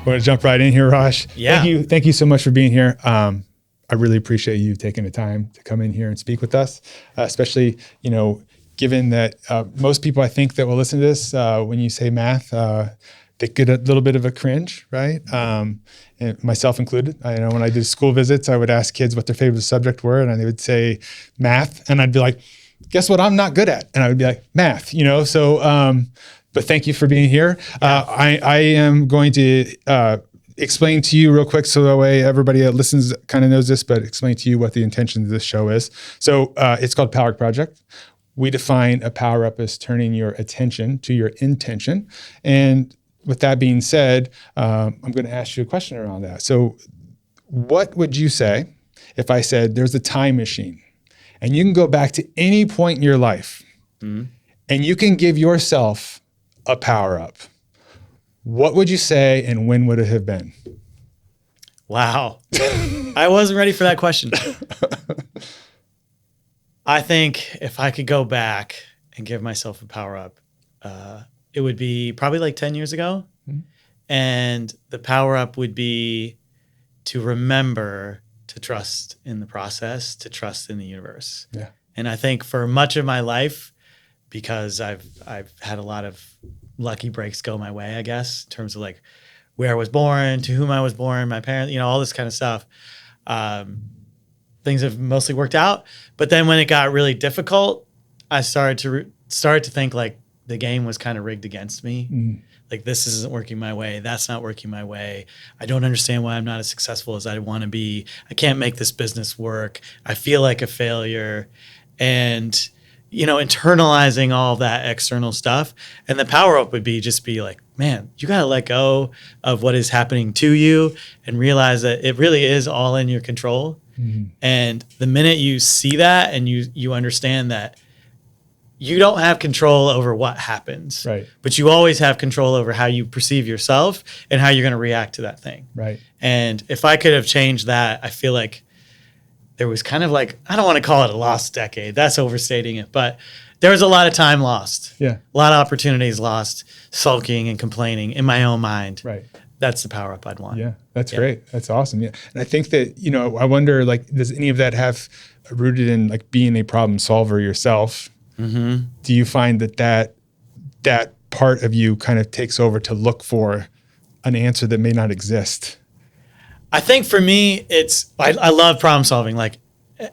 Want to jump right in here, Raj? Yeah. Thank you so much for being here. I really appreciate you taking the time to come in here and speak with us, especially, given that most people I think that will listen to this, when you say math, they get a little bit of a cringe, right? And myself included. I know when I did school visits, I would ask kids what their favorite subject were, and they would say math, and I'd be like, guess what I'm not good at? And I would be like, math, but thank you for being here. I am going to explain to you real quick so that way everybody that listens kind of knows this, but explain to you what the intention of this show is. So it's called Power Up Project. We define a power up as turning your attention to your intention. And with that being said, I'm going to ask you a question around that. So what would you say if I said there's a time machine and you can go back to any point in your life and you can give yourself a power up? What would you say and when would it have been? Wow. I wasn't ready for that question. I think if I could go back and give myself a power up, it would be probably like 10 years ago. Mm-hmm. And the power up would be to remember to trust in the process, to trust in the universe. Yeah. And I think for much of my life, because I've had a lot of lucky breaks go my way, I guess, in terms of like where I was born, to whom I was born, my parents, all this kind of stuff. Things have mostly worked out. But then when it got really difficult, I started to think like the game was kind of rigged against me. Mm. Like this isn't working my way. That's not working my way. I don't understand why I'm not as successful as I want to be. I can't make this business work. I feel like a failure. And internalizing all that external stuff. And the power up would be like, man, you got to let go of what is happening to you and realize that it really is all in your control. Mm-hmm. And the minute you see that and you understand that you don't have control over what happens, right? But you always have control over how you perceive yourself and how you're going to react to that thing. Right. And if I could have changed that, I feel like there was kind of like, I don't want to call it a lost decade. That's overstating it. But there was a lot of time lost. Yeah. A lot of opportunities lost, sulking and complaining in my own mind. Right. That's the power up I'd want. Yeah, that's great. That's awesome. Yeah. And I think that, I wonder, like, does any of that have rooted in like being a problem solver yourself? Mm-hmm. Do you find that part of you kind of takes over to look for an answer that may not exist? I think for me, I love problem solving. Like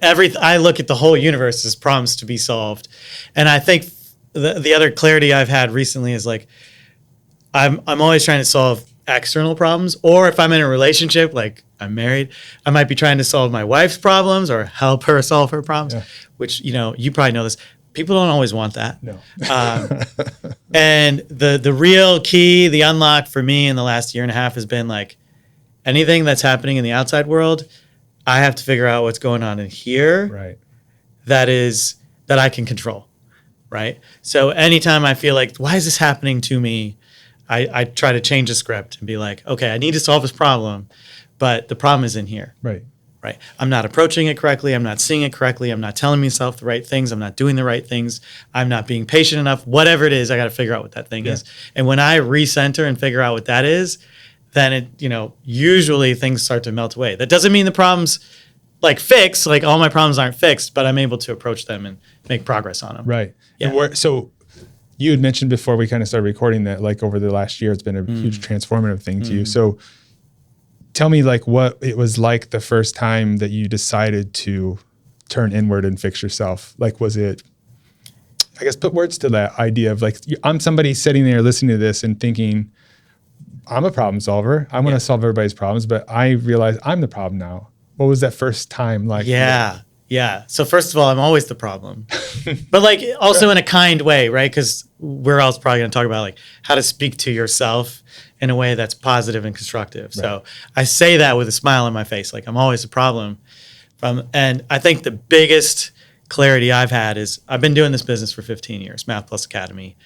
I look at the whole universe as problems to be solved. And I think the other clarity I've had recently is like, I'm always trying to solve external problems, or if I'm in a relationship, like I'm married, I might be trying to solve my wife's problems or help her solve her problems, which, you probably know this. People don't always want that. No. And the real key, the unlock for me in the last year and a half has been like, anything that's happening in the outside world, I have to figure out what's going on in here. Right. That I can control. Right. So anytime I feel like, why is this happening to me? I try to change the script and be like, okay, I need to solve this problem, but the problem is in here. Right. Right. I'm not approaching it correctly. I'm not seeing it correctly. I'm not telling myself the right things. I'm not doing the right things. I'm not being patient enough. Whatever it is, I got to figure out what that thing is. And when I recenter and figure out what that is, then it, usually things start to melt away. That doesn't mean the problem's like fixed, like all my problems aren't fixed, but I'm able to approach them and make progress on them. Right. Yeah. So you had mentioned before we kind of started recording that like over the last year, it's been a huge transformative thing to you. So tell me like what it was like the first time that you decided to turn inward and fix yourself. Like, was it, I guess, put words to that idea of like, I'm somebody sitting there listening to this and thinking, I'm a problem solver. I want to solve everybody's problems, but I realize I'm the problem now. What was that first time like? Yeah. So first of all, I'm always the problem, but like also in a kind way, right? Because we're also probably going to talk about like how to speak to yourself in a way that's positive and constructive. Right. So I say that with a smile on my face, like I'm always the problem. And I think the biggest clarity I've had is I've been doing this business for 15 years, Math Plus Academy.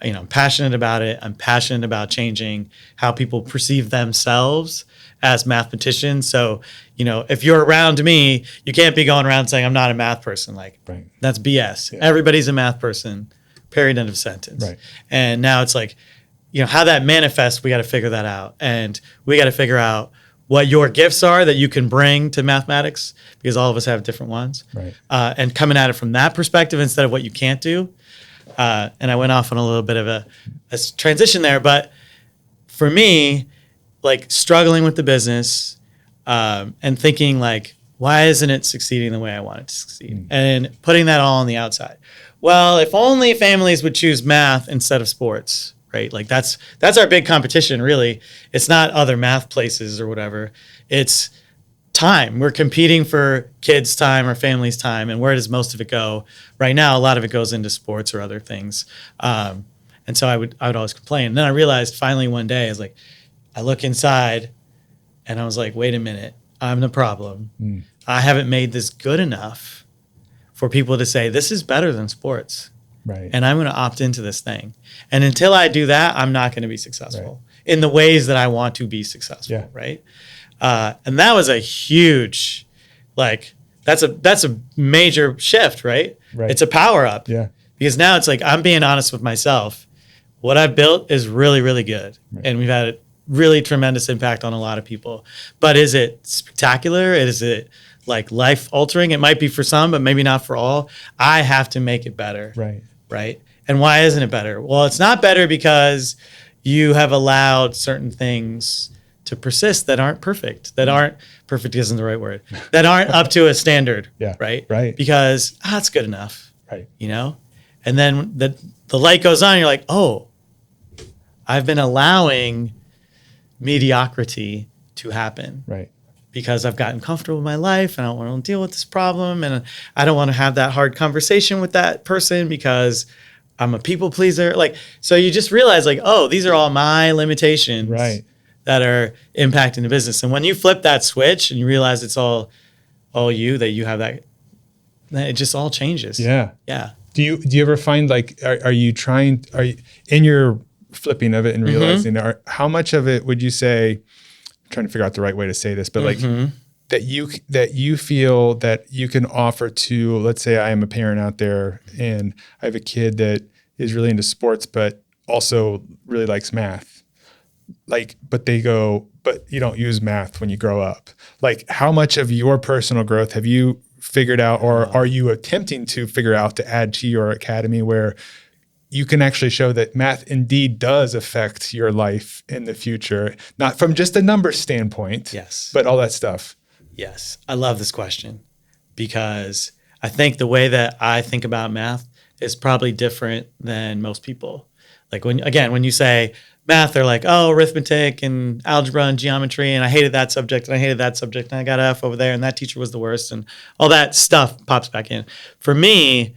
I'm passionate about it. I'm passionate about changing how people perceive themselves as mathematicians. So, if you're around me, you can't be going around saying I'm not a math person. Like, that's BS. Yeah. Everybody's a math person, period, end of sentence. Right. And now it's like, how that manifests, we got to figure that out. And we got to figure out what your gifts are that you can bring to mathematics, because all of us have different ones. Right. And coming at it from that perspective instead of what you can't do. And I went off on a little bit of a transition there. But for me, like struggling with the business and thinking like, why isn't it succeeding the way I want it to succeed? And putting that all on the outside. Well, if only families would choose math instead of sports, right? Like that's our big competition, really. It's not other math places or whatever. It's time. We're competing for kids' time or families' time. And where does most of it go? Right now, a lot of it goes into sports or other things. And so I would always complain. And then I realized finally one day, I was like, I look inside and I was like, wait a minute, I'm the problem. I haven't made this good enough for people to say, this is better than sports. Right. And I'm going to opt into this thing. And until I do that, I'm not going to be successful in the ways that I want to be successful. Yeah. Right. And that was a huge, like, that's a major shift, right? Right. It's a power up. Yeah. Because now it's like, I'm being honest with myself. What I've built is really, really good. Right. And we've had a really tremendous impact on a lot of people. But is it spectacular? Is it like life altering? It might be for some, but maybe not for all. I have to make it better. Right. Right. And why isn't it better? Well, it's not better because you have allowed certain things to persist that aren't perfect, perfect isn't the right word, that aren't up to a standard. Yeah. Right. Right. Because that's good enough. Right. And then the light goes on. You're like, oh, I've been allowing mediocrity to happen. Right. Because I've gotten comfortable with my life and I don't want to deal with this problem. And I don't want to have that hard conversation with that person because I'm a people pleaser. Like, so you just realize like, oh, these are all my limitations that are impacting the business. And when you flip that switch and you realize it's all you, that you have that, then it just all changes. Yeah. Yeah. Do you ever find like, are you in your flipping of it and realizing how much of it would you say, I'm trying to figure out the right way to say this, but like that you feel that you can offer to, let's say I am a parent out there and I have a kid that is really into sports, but also really likes math. Like, but you don't use math when you grow up. Like how much of your personal growth have you figured out, or are you attempting to figure out to add to your academy where you can actually show that math indeed does affect your life in the future, not from just a number standpoint, but all that stuff? Yes. I love this question because I think the way that I think about math is probably different than most people. Like when you say math, they're like, oh, arithmetic and algebra and geometry, and I hated that subject and I hated that subject and I got an F over there and that teacher was the worst and all that stuff pops back in. For me,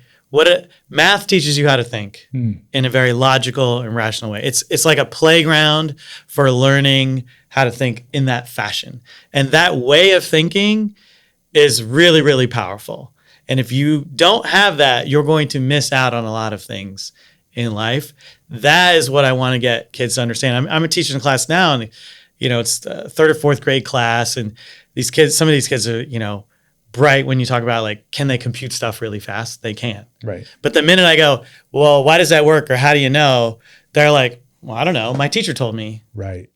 math teaches you how to think in a very logical and rational way. It's like a playground for learning how to think in that fashion. And that way of thinking is really, really powerful. And if you don't have that, you're going to miss out on a lot of things in life. That is what I want to get kids to understand. I'm a teacher in class now, and it's the third or fourth grade class, and some of these kids are, bright when you talk about like, can they compute stuff really fast? They can. Right. But the minute I go, well, why does that work? Or how do you know? They're like, well, I don't know. My teacher told me. Right.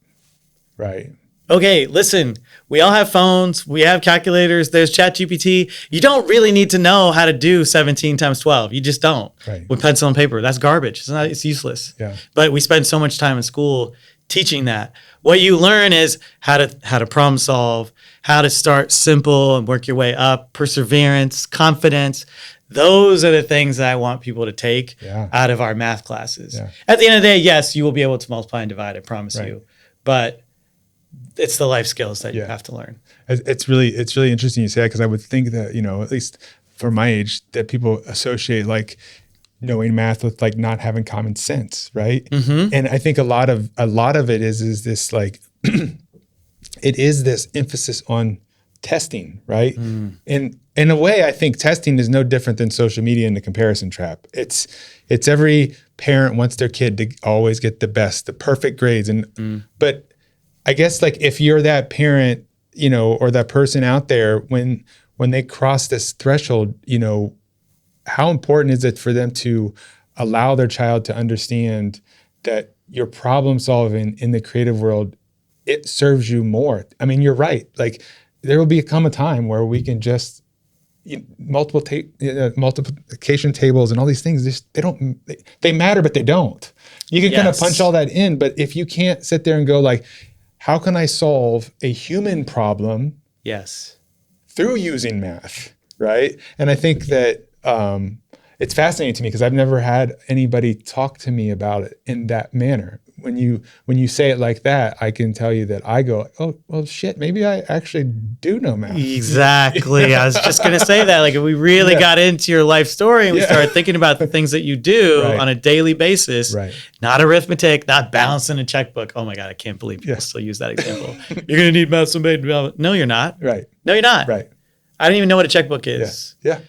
Right. Okay, listen, we all have phones. We have calculators. There's ChatGPT. You don't really need to know how to do 17 times 12. You just don't. Right. With pencil and paper. That's garbage. It's useless. Yeah. But we spend so much time in school teaching that. What you learn is how to problem solve, how to start simple and work your way up, perseverance, confidence. Those are the things that I want people to take out of our math classes. Yeah. At the end of the day, yes, you will be able to multiply and divide, I promise you. But it's the life skills that you have to learn. It's really interesting you say that, because I would think that, at least for my age, that people associate like knowing math with like not having common sense, right? Mm-hmm. And I think a lot of it is this like it is this emphasis on testing, right? And in a way, I think testing is no different than social media and the comparison trap. It's every parent wants their kid to always get the best, the perfect grades, but I guess like if you're that parent, or that person out there, when they cross this threshold, how important is it for them to allow their child to understand that your problem solving in the creative world, it serves you more. I mean, you're right. Like there will come a time where we can just multiplication tables and all these things, they matter, but they don't. You can kind of punch all that in, but if you can't sit there and go like, how can I solve a human problem? Yes. Through using math, right? And I think that it's fascinating to me because I've never had anybody talk to me about it in that manner. When you say it like that, I can tell you that I go, oh, well, shit, maybe I actually do know math. Exactly. I was just going to say that. Like if we really got into your life story and we started thinking about the things that you do on a daily basis, not arithmetic, not balancing a checkbook. Oh my God, I can't believe people still use that example. You're going to need math someday. No, you're not. Right. No, you're not. Right. I don't even know what a checkbook is. Yeah.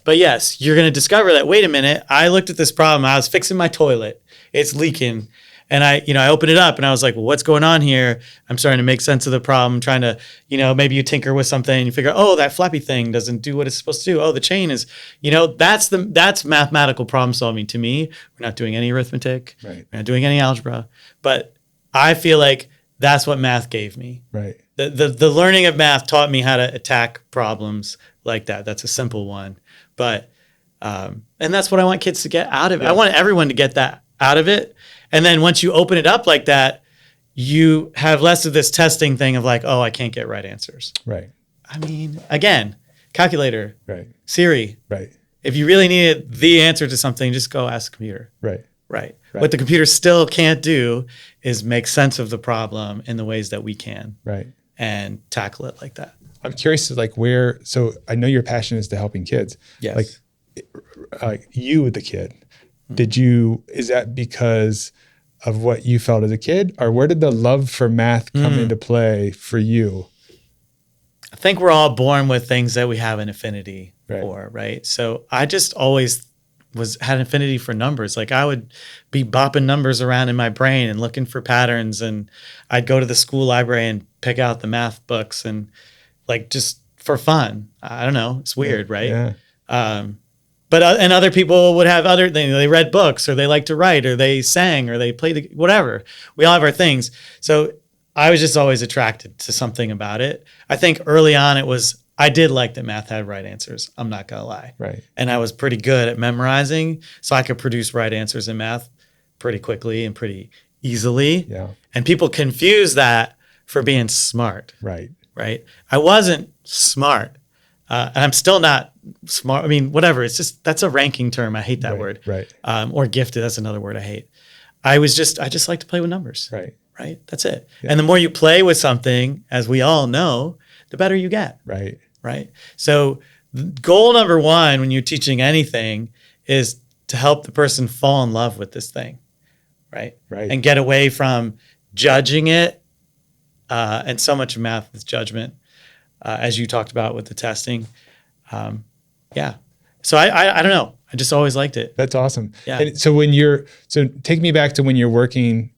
But yes, you're going to discover that, wait a minute, I looked at this problem. I was fixing my toilet. It's leaking. And I opened it up and I was like, well, what's going on here? I'm starting to make sense of the problem, trying to, maybe you tinker with something and you figure, oh, that flappy thing doesn't do what it's supposed to do. Oh, the chain is, that's mathematical problem solving to me. We're not doing any arithmetic. Right. We're not doing any algebra. But I feel like that's what math gave me. Right. The learning of math taught me how to attack problems like that. That's a simple one. But, and that's what I want kids to get out of it. I want everyone to get that out of it. And then once you open it up like that, you have less of this testing thing of like, oh, I can't get right answers. Right. I mean, again, calculator, Siri. Right. If you really needed the answer to something, just go ask the computer. Right. What the computer still can't do is make sense of the problem in the ways that we can. Right. And tackle it like that. I'm curious to so I know your passion is to helping kids. Yes. Like you, the kid, is that because of what you felt as a kid, or where did the love for math come into play for you? I think we're all born with things that we have an affinity for, right? So I just always had an affinity for numbers. Like I would be bopping numbers around in my brain and looking for patterns, and I'd go to the school library and pick out the math books and like just for fun. I don't know. It's weird, right? Yeah. And other people would have other things. They read books, or they liked to write, or they sang, or they played whatever. We all have our things. So I was just always attracted to something about it. I think early on I did like that math had right answers. I'm not going to lie. Right. And I was pretty good at memorizing, so I could produce right answers in math pretty quickly and pretty easily. Yeah. And people confuse that for being smart. Right. Right. I wasn't smart. And I'm still not smart. I mean, whatever. It's just, that's a ranking term. I hate that word. Right. Or gifted. That's another word I hate. I just like to play with numbers. Right. Right. That's it. Yeah. And the more you play with something, as we all know, the better you get. Right. Right. So goal number one, when you're teaching anything, is to help the person fall in love with this thing. Right. Right. And get away from judging it. And so much of math is judgment. As you talked about with the testing. Yeah. So I don't know. I just always liked it. That's awesome. Yeah. And so take me back to when you're working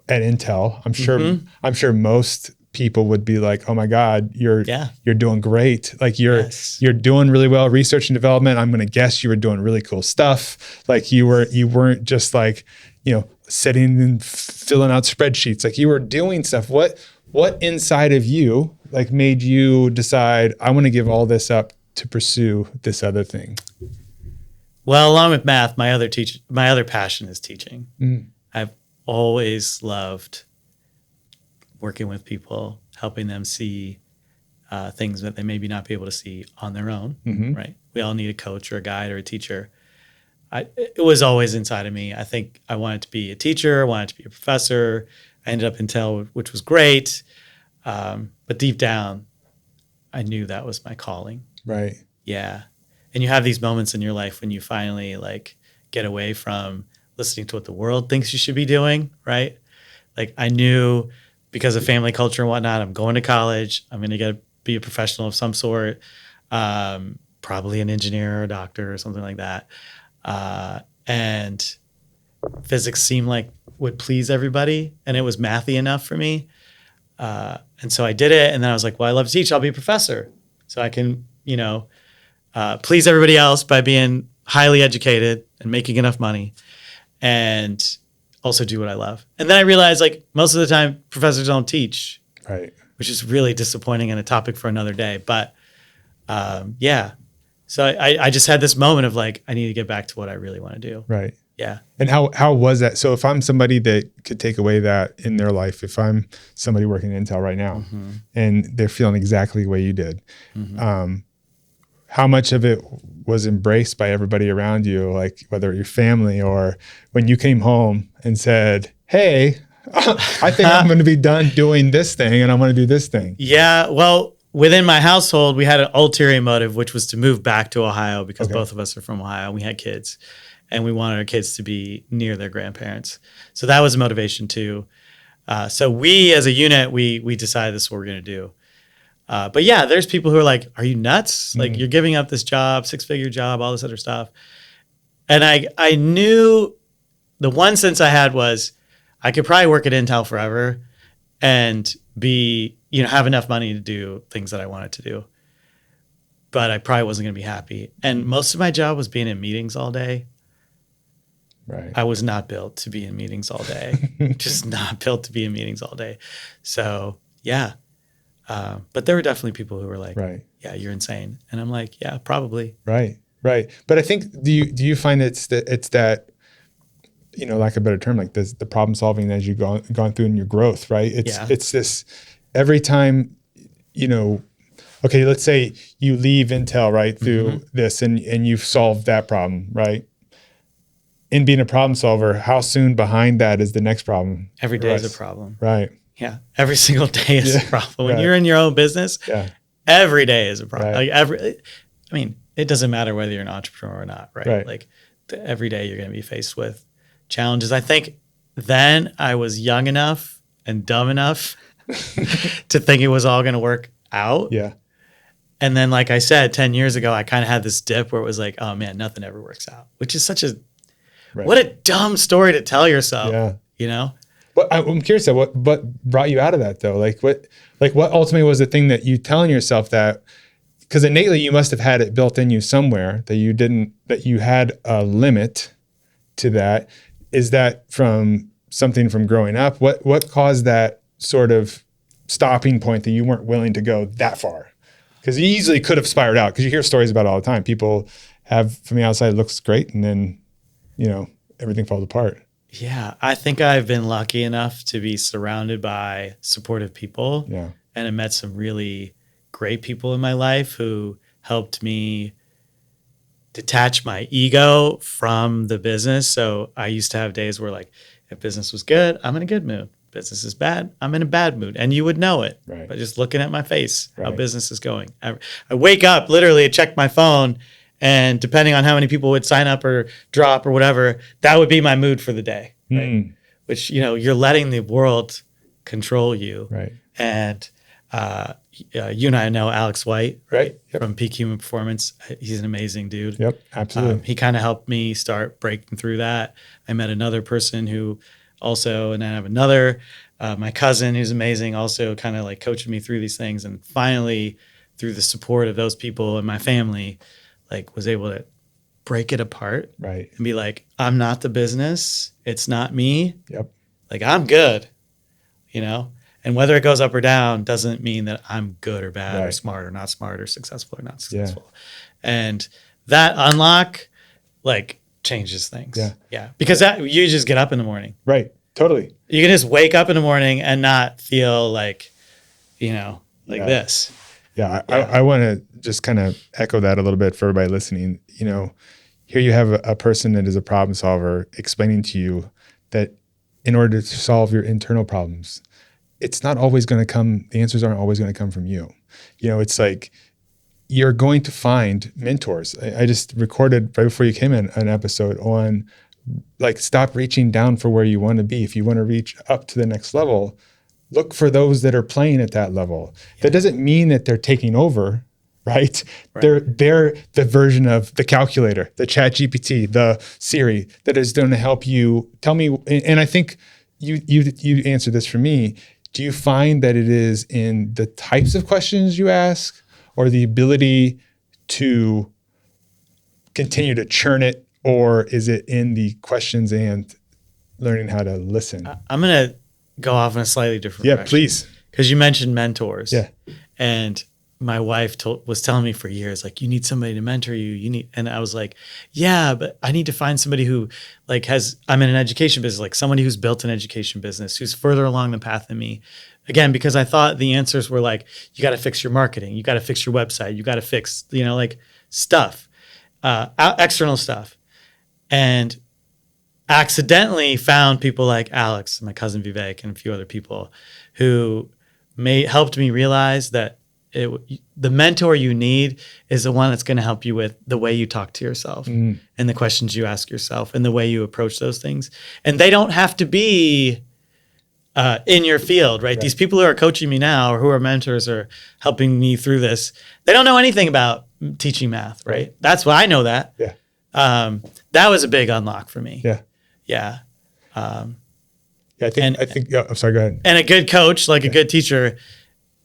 at Intel. I'm sure most people would be like, oh my God, you're doing great. Like you're doing really well, research and development. I'm going to guess you were doing really cool stuff. Like you weren't just like, sitting and filling out spreadsheets. Like you were doing stuff. What inside of you like made you decide I want to give all this up to pursue this other thing? Well, along with math, my other passion is teaching. I've always loved working with people, helping them see things that they maybe not be able to see on their own. Right? We all need a coach or a guide or a teacher. It was always inside of me. I think I wanted to be a teacher. I wanted to be a professor. I ended up in Intel, which was great. But deep down, I knew that was my calling. Right. Yeah. And you have these moments in your life when you finally like get away from listening to what the world thinks you should be doing, right? Like I knew because of family culture and whatnot, I'm going to college. I'm going to be a professional of some sort, probably an engineer or a doctor or something like that. And physics seemed like would please everybody, and it was mathy enough for me. And so I did it, and then I was like, well, I love to teach. I'll be a professor. So I can, please everybody else by being highly educated and making enough money. And also do what I love. And then I realized like most of the time professors don't teach, Right. which is really disappointing and a topic for another day. But yeah, so I just had this moment of like, I need to get back to what I really want to do. Right. Yeah. And how was that? So if I'm somebody that could take away that in their life, if I'm somebody working in Intel right now and they're feeling exactly the way you did, how much of it was embraced by everybody around you, like whether your family or when you came home and said, hey, I think I'm going to be done doing this thing and I'm going to do this thing. Yeah. Well, within my household, we had an ulterior motive, which was to move back to Ohio because both of us are from Ohio. We had kids and we wanted our kids to be near their grandparents. So that was a motivation too. So we as a unit, we decided this is what we're going to do. But yeah, there's people who are like, are you nuts? Like you're giving up this job, 6-figure job, all this other stuff. And I knew the one sense I had was I could probably work at Intel forever and have enough money to do things that I wanted to do. But I probably wasn't going to be happy. And most of my job was being in meetings all day. Right. I was not built to be in meetings all day. Just not built to be in meetings all day. So yeah. But there were definitely people who were like, right. Yeah, you're insane. And I'm like, yeah, probably. Right. Right. But I think, do you find it's that, lack of a better term, like this, the problem solving as you've gone through in your growth, right? It's this every time, okay, let's say you leave Intel, right, through this and you've solved that problem, right? In being a problem solver, how soon behind that is the next problem? Every day is a problem. Right. Yeah. Every single day is a problem. When right. you're in your own business, every day is a problem. Right. Like it doesn't matter whether you're an entrepreneur or not, right? Like every day you're going to be faced with challenges. I think then I was young enough and dumb enough to think it was all going to work out. Yeah. And then, like I said, 10 years ago, I kind of had this dip where it was like, oh man, nothing ever works out, which is such what a dumb story to tell yourself, Well, I'm curious, what brought you out of that though? Like what ultimately was the thing that you telling yourself that, because innately you must have had it built in you somewhere that you had a limit to that. Is that from something from growing up? What caused that sort of stopping point that you weren't willing to go that far? Because you easily could have spiraled out, because you hear stories about it all the time. People have, from the outside, it looks great, and then, everything falls apart. Yeah, I think I've been lucky enough to be surrounded by supportive people. Yeah. And I met some really great people in my life who helped me detach my ego from the business. So I used to have days where, like, if business was good, I'm in a good mood. Business is bad, I'm in a bad mood. And you would know it by just looking at my face, how business is going. I wake up, literally, check my phone, and depending on how many people would sign up or drop or whatever, that would be my mood for the day. Right? Which, you're letting the world control you. Right. And you and I know Alex White, right? Yep. From Peak Human Performance. He's an amazing dude. Yep, absolutely. He kind of helped me start breaking through that. I met another person who also, and then I have another, my cousin who's amazing, also kind of like coaching me through these things. And finally, through the support of those people and my family, like was able to break it apart. Right. And be like, I'm not the business. It's not me. Yep. Like, I'm good, And whether it goes up or down doesn't mean that I'm good or bad or smart or not smart or successful or not successful. Yeah. And that unlock, like, changes things. Yeah. Yeah. Because you just get up in the morning. Right. Totally. You can just wake up in the morning and not feel like, this. Yeah. I want to just kind of echo that a little bit for everybody listening. Here you have a person that is a problem solver explaining to you that in order to solve your internal problems, it's not always going to come, the answers aren't always going to come from you. It's like you're going to find mentors. I just recorded right before you came in an episode on, like, stop reaching down for where you want to be. If you want to reach up to the next level, look for those that are playing at that level. Yeah. That doesn't mean that they're taking over, right? They're the version of the calculator, the ChatGPT, the Siri that is going to help you. Tell me, and I think you answered this for me. Do you find that it is in the types of questions you ask, or the ability to continue to churn it, or is it in the questions and learning how to listen. I'm going to go off in a slightly different Yeah, direction. please. Because you mentioned mentors. Yeah. And my wife was telling me for years, like, you need somebody to mentor you. And I was like, yeah, but I need to find somebody who like I'm in an education business, like somebody who's built an education business, who's further along the path than me. Again, because I thought the answers were like, you got to fix your marketing. You got to fix your website. You got to fix, like stuff, external stuff. And accidentally found people like Alex, my cousin Vivek, and a few other people who helped me realize that the mentor you need is the one that's going to help you with the way you talk to yourself and the questions you ask yourself and the way you approach those things. And they don't have to be in your field, right? These people who are coaching me now or who are mentors or helping me through this, they don't know anything about teaching math, right? That's why I know that. Yeah. That was a big unlock for me. Yeah. Yeah. I think, I'm sorry, go ahead. And a good coach, like a good teacher,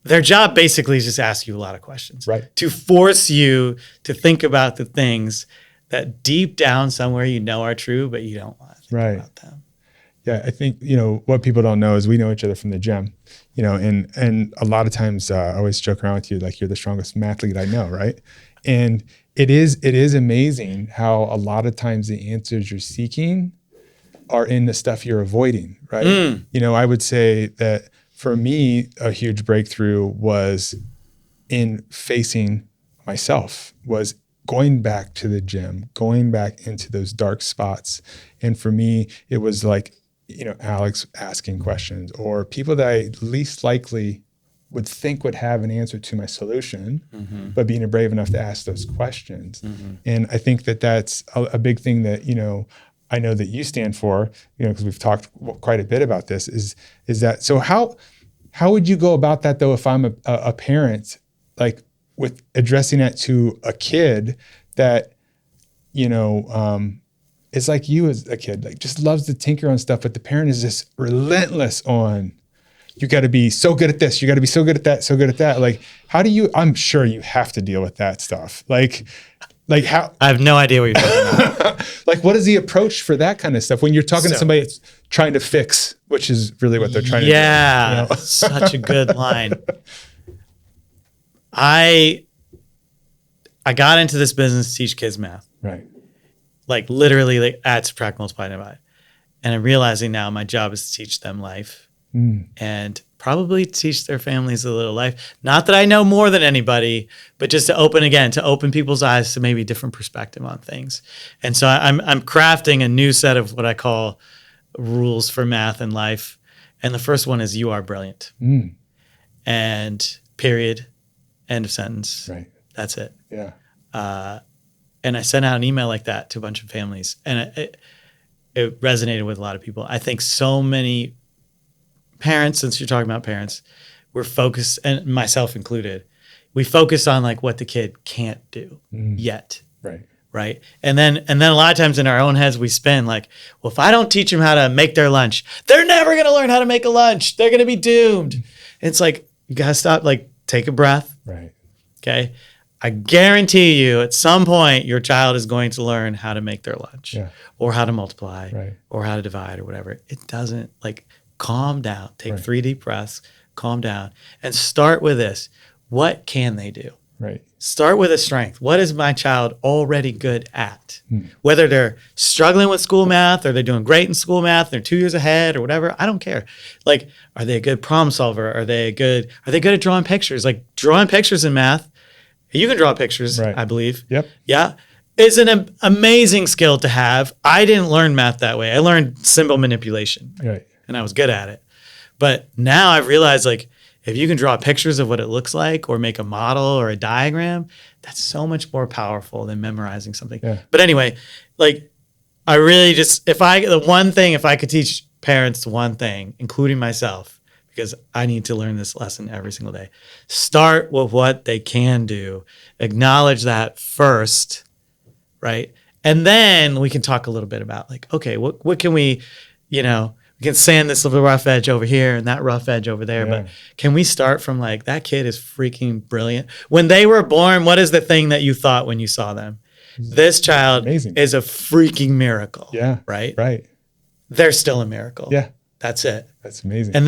their job basically is just ask you a lot of questions. Right. To force you to think about the things that deep down somewhere you know are true, but you don't want to think about them. Yeah, I think, what people don't know is we know each other from the gym, and a lot of times I always joke around with you, like you're the strongest mathlete I know, right? And it is amazing how a lot of times the answers you're seeking are in the stuff you're avoiding, right? I would say that for me, a huge breakthrough was in facing myself, was going back to the gym, going back into those dark spots. And for me, it was like, Alex asking questions or people that I least likely would think would have an answer to my solution, but being brave enough to ask those questions. And I think that that's a big thing that, I know that you stand for, because we've talked quite a bit about this, is that, so how would you go about that though, if I'm a parent, like with addressing that to a kid that, is like you as a kid, like just loves to tinker on stuff, but the parent is just relentless on, you got to be so good at this, you got to be so good at that, so good at that. Like, I'm sure you have to deal with that stuff. Like how? I have no idea what you're talking about. Like, what is the approach for that kind of stuff when you're talking to somebody that's trying to fix, which is really what they're trying to do? Yeah, such a good line. I got into this business to teach kids math. Right. Like literally, like add, subtract, multiply, divide. And I'm realizing now my job is to teach them life and probably teach their families a little life. Not that I know more than anybody, but just to open people's eyes to maybe a different perspective on things. And so I'm crafting a new set of what I call rules for math and life. And the first one is you are brilliant. And period, end of sentence. Right. That's it. Yeah. And I sent out an email like that to a bunch of families, and it resonated with a lot of people. I think so many parents, since you're talking about parents, we're focused, and myself included, we focus on like what the kid can't do yet. Right. Right. And then a lot of times in our own heads, we spin like, well, if I don't teach them how to make their lunch, they're never going to learn how to make a lunch. They're going to be doomed. And it's like, you got to stop, like take a breath. Right. Okay. I guarantee you at some point your child is going to learn how to make their lunch or how to multiply or how to divide or whatever. It doesn't, like, calm down, take 3 deep breaths, calm down, and start with this. What can they do? Right. Start with a strength. What is my child already good at? Whether they're struggling with school math or they're doing great in school math, they're 2 years ahead or whatever, I don't care. Like, are they a good problem solver? Are they good at drawing pictures? Like, drawing pictures in math, you can draw pictures, I believe. Yep. Yeah. It's an amazing skill to have. I didn't learn math that way. I learned symbol manipulation. Right. And I was good at it. But now I've realized, like, if you can draw pictures of what it looks like or make a model or a diagram, that's so much more powerful than memorizing something. Yeah. But anyway, like, I really just, if I could teach parents one thing, including myself, because I need to learn this lesson every single day. Start with what they can do. Acknowledge that first, right? And then we can talk a little bit about, like, okay, what can we can sand this little rough edge over here and that rough edge over there. But can we start from, like, that kid is freaking brilliant. When they were born, what is the thing that you thought when you saw them? This child is a freaking miracle. Yeah. Right? Right. they're still a miracle. Yeah. That's it. That's amazing. And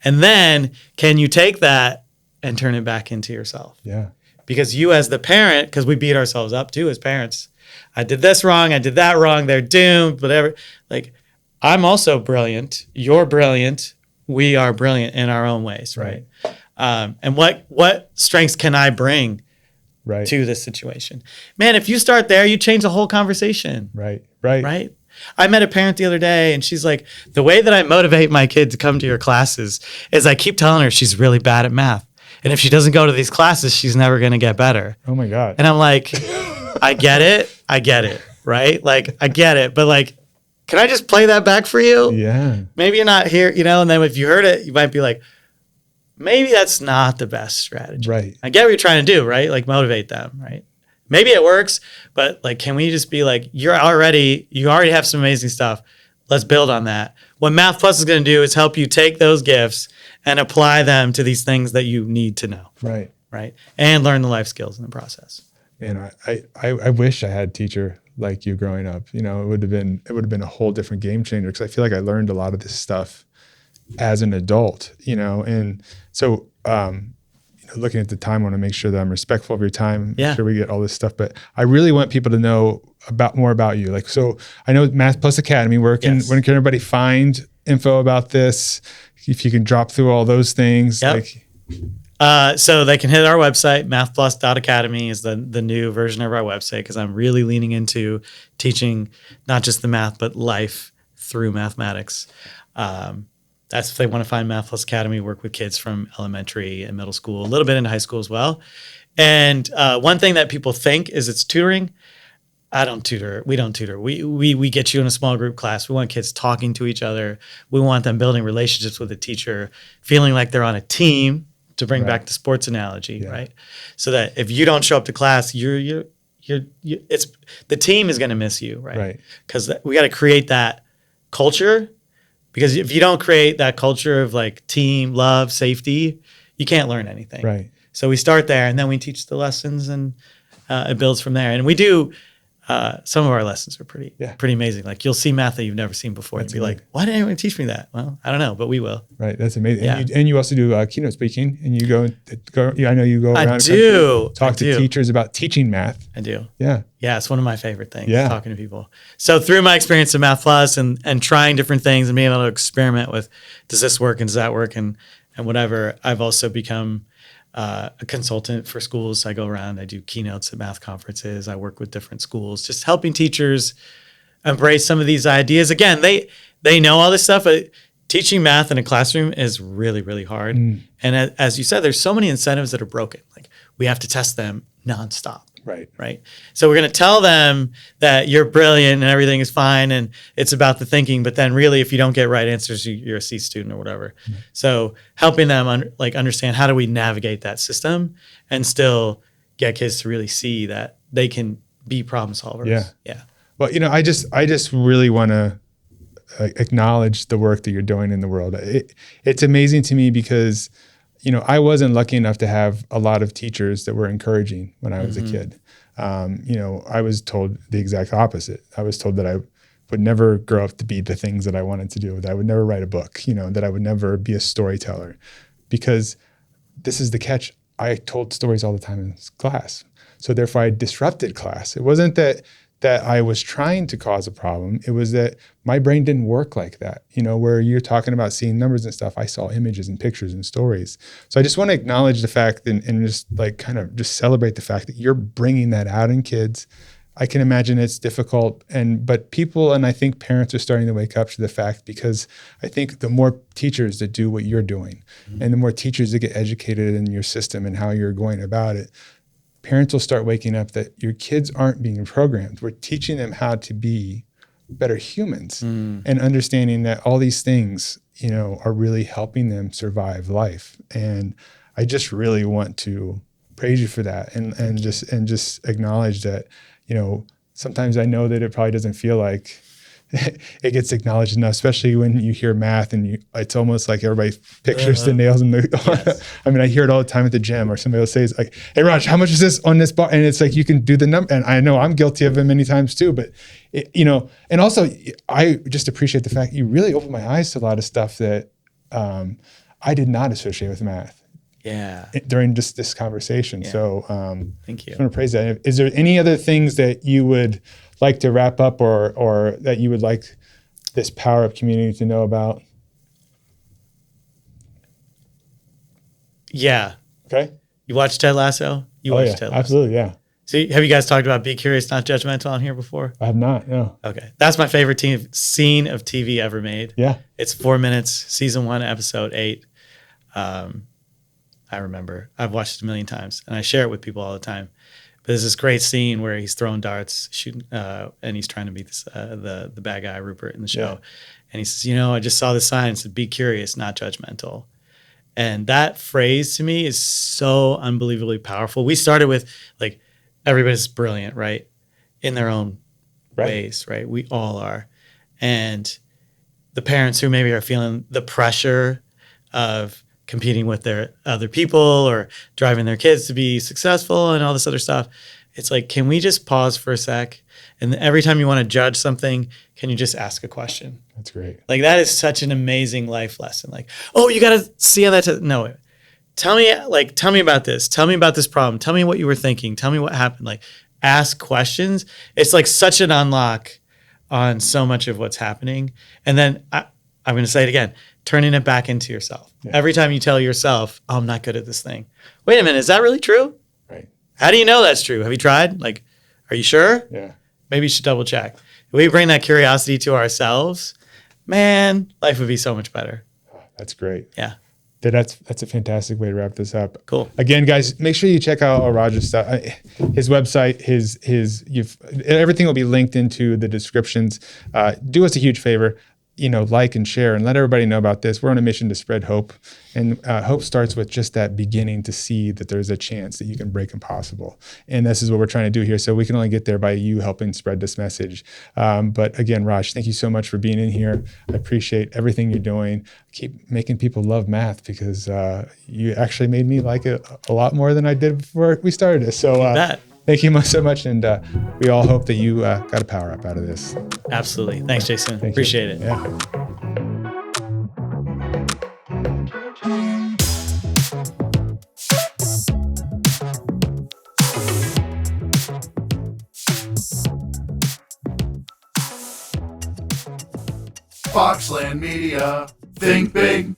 then can you take that and turn it back into yourself? Yeah. Because you as the parent, because we beat ourselves up too as parents. I did this wrong. I did that wrong. They're doomed, whatever. Like, I'm also brilliant. You're brilliant. We are brilliant in our own ways, right? And what strengths can I bring to this situation? Man, if you start there, you change the whole conversation. Right. I met a parent the other day and she's like, the way that I motivate my kid to come to your classes is I keep telling her she's really bad at math. And if she doesn't go to these classes, she's never going to get better. Oh my God. And I'm like, I get it. Right. Like, I get it. But like, can I just play that back for you? Yeah. Maybe you're not here, and then if you heard it, you might be like, maybe that's not the best strategy. Right. I get what you're trying to do, right? Like motivate them, right? Maybe it works, but like, can we just be like, you already have some amazing stuff. Let's build on that. What Math Plus is going to do is help you take those gifts and apply them to these things that you need to know. Right. And learn the life skills in the process. And I wish I had a teacher like you growing up. It would have been a whole different game changer, because I feel like I learned a lot of this stuff as an adult, and so looking at the time, I want to make sure that I'm respectful of your time, make sure we get all this stuff, but I really want people to know more about you. Like, so I know Math Plus Academy, where can everybody find info about this? If you can drop through all those things. Yep. So they can hit our website. mathplus.academy is the new version of our website, because I'm really leaning into teaching not just the math, but life through mathematics. That's if they want to find Math Plus Academy, work with kids from elementary and middle school, a little bit into high school as well. And one thing that people think is it's tutoring. I don't tutor. We don't tutor. We get you in a small group class. We want kids talking to each other. We want them building relationships with a teacher, feeling like they're on a team, to bring back the sports analogy, right? So that if you don't show up to class, the team is going to miss you, right? Because we got to create that culture. Because if you don't create that culture of like team, love, safety, you can't learn anything. Right. So we start there, and then we teach the lessons, and it builds from there. And we do. Some of our lessons are pretty amazing. Like, you'll see math that you've never seen before. That's and be like, why didn't anyone teach me that? Well, I don't know, but we will. Right. That's amazing. Yeah. And you also do keynote speaking, and you go. I know you go around. I do. Talk to teachers about teaching math. I do. Yeah. Yeah. It's one of my favorite things. Talking to people. So through my experience in Math Plus and trying different things and being able to experiment with, does this work and does that work and whatever, I've also become a consultant for schools. I go around, I do keynotes at math conferences. I work with different schools, just helping teachers embrace some of these ideas. Again, they know all this stuff, but teaching math in a classroom is really, really hard. And as you said, there's so many incentives that are broken. Like, we have to test them nonstop. Right. So we're going to tell them that you're brilliant and everything is fine and it's about the thinking, but then really, if you don't get right answers, you're a C student or whatever. So helping them understand, how do we navigate that system and still get kids to really see that they can be problem solvers. Yeah. Well, I just really want to acknowledge the work that you're doing in the world. It's amazing to me because I wasn't lucky enough to have a lot of teachers that were encouraging when I was a kid. I was told the exact opposite. I was told that I would never grow up to be the things that I wanted to do, that I would never write a book, that I would never be a storyteller, because this is the catch. I told stories all the time in class. So therefore I disrupted class. It wasn't that I was trying to cause a problem. It was that my brain didn't work like that. Where you're talking about seeing numbers and stuff, I saw images and pictures and stories. So I just want to acknowledge the fact and just like kind of just celebrate the fact that you're bringing that out in kids. I can imagine it's difficult, but people, and I think parents are starting to wake up to the fact, because I think the more teachers that do what you're doing and the more teachers that get educated in your system and how you're going about it, parents will start waking up that your kids aren't being programmed. We're teaching them how to be better humans and understanding that all these things, are really helping them survive life. And I just really want to praise you for that and just acknowledge that, sometimes I know that it probably doesn't feel like it gets acknowledged enough, especially when you hear math and it's almost like everybody pictures the nails in the, Yes. I mean, I hear it all the time at the gym, or somebody will say, it's like, hey Raj, how much is this on this bar? And it's like, you can do the number. And I know I'm guilty of it many times too, but and also I just appreciate the fact you really opened my eyes to a lot of stuff that I did not associate with math. Yeah. During just this conversation. Yeah. So Thank you. I want to praise that. Is there any other things that you would like to wrap up or that you would like this Power Up community to know about? Yeah. Okay. You watched Ted Lasso? You watched Ted Lasso. Absolutely. Yeah. See, have you guys talked about be curious, not judgmental on here before? I have not. No. Okay. That's my favorite scene of TV ever made. Yeah. It's 4 minutes, season 1, episode 8. I remember. I've watched it a million times, and I share it with people all the time. But there's this great scene where he's throwing darts, shooting, and he's trying to beat this, the bad guy, Rupert, in the show. Yeah. And he says, I just saw the sign. It said, be curious, not judgmental. And that phrase to me is so unbelievably powerful. We started with, like, everybody's brilliant, right? In their own ways, right? We all are. And the parents who maybe are feeling the pressure of competing with their other people or driving their kids to be successful and all this other stuff. It's like, can we just pause for a sec? And every time you want to judge something, can you just ask a question? That's great. Like, that is such an amazing life lesson. Like, oh, you got to see how that's, no, tell me about this. Tell me about this problem. Tell me what you were thinking. Tell me what happened. Like, ask questions. It's like such an unlock on so much of what's happening. And then I'm going to say it again, turning it back into yourself. Yeah. Every time you tell yourself, oh, I'm not good at this thing. Wait a minute, is that really true? Right. How do you know that's true? Have you tried? Like, are you sure? Yeah. Maybe you should double check. If we bring that curiosity to ourselves, man, life would be so much better. That's great. Yeah. That's a fantastic way to wrap this up. Cool. Again, guys, make sure you check out Raj's stuff. His website, everything will be linked into the descriptions. Do us a huge favor, like and share and let everybody know about this. We're on a mission to spread hope, and hope starts with just that beginning to see that there's a chance that you can break impossible. And this is what we're trying to do here. So we can only get there by you helping spread this message. But again, Raj, thank you so much for being in here. I appreciate everything you're doing. Keep making people love math, because you actually made me like it a lot more than I did before we started this. So thank you so much. And we all hope that you got a power up out of this. Absolutely. Thanks, Jason. Appreciate it. Yeah. Foxland Media. Think big.